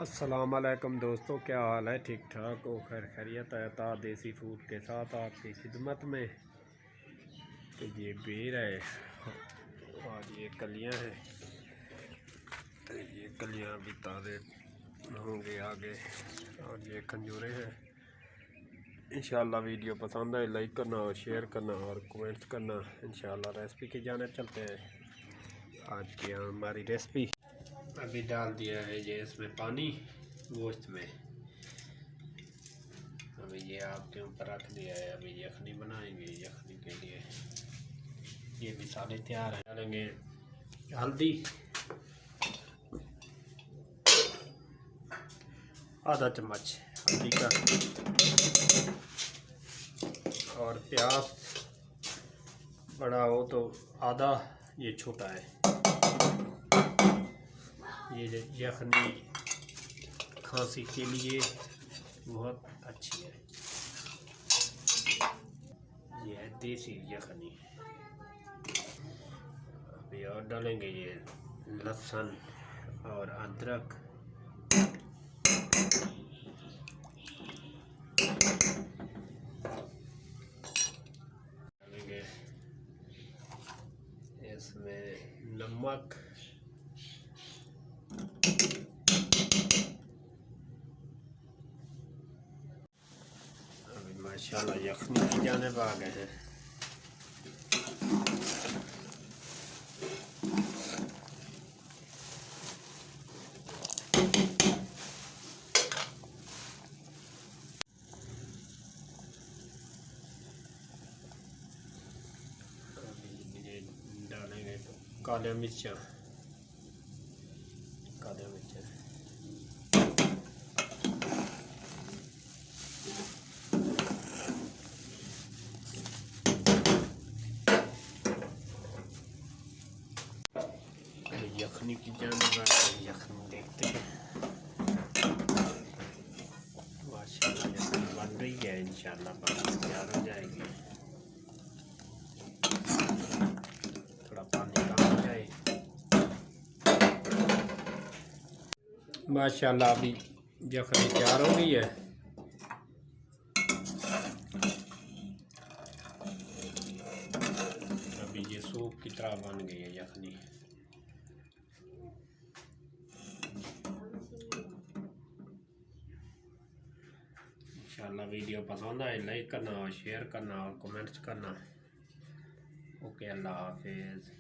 अस्सलाम वालेकुम दोस्तों, क्या हाल है? ठीक ठाक हो? खैर खैरियत है? अता देसी फूड के साथ आपकी खिदमत में। तो ये बेर है और ये कलियां हैं। तो ये कलियां भी ताज़े होंगे आगे। और ये खंजूरें हैं। इंशाल्लाह वीडियो पसंद आए लाइक करना और शेयर करना और कमेंट्स करना। इंशाल्लाह रेसिपी की जानिब चलते हैं। आज की हमारी रेसिपी अभी डाल दिया है ये इसमें पानी गोश्त में। अभी ये आपके ऊपर रख दिया है। अभी यखनी बनाएंगे। यखनी के लिए ये मसाले तैयार हैं। डालेंगे हल्दी आधा चम्मच हल्दी का, और प्याज बड़ा हो तो आधा, ये छोटा है। ये यखनी खांसी के लिए बहुत अच्छी है। ये है देसी यखनी। अभी और डालेंगे ये लहसुन और अदरक। डालेंगे इसमें नमक, अभी माशाल्लाह यखनी की जानिब आ गए हैं। डालेंगे काले मिर्चा, काले मिर्चा यखनी की जानिब यखनी देखते हैं। माशाल्लाह यखनी बन रही है। इंशाल्लाह बन तैयार हो जाएगी। थोड़ा पानी कम हो जाए। माशाल्लाह अभी यखनी तैयार हो गई है। अभी ये सूप की तरह बन गई है यखनी। इंशाल्लाह वीडियो पसंद आए लाइक करना और शेयर करना और कमेंट्स करना। ओके, अल्लाह हाफिज़।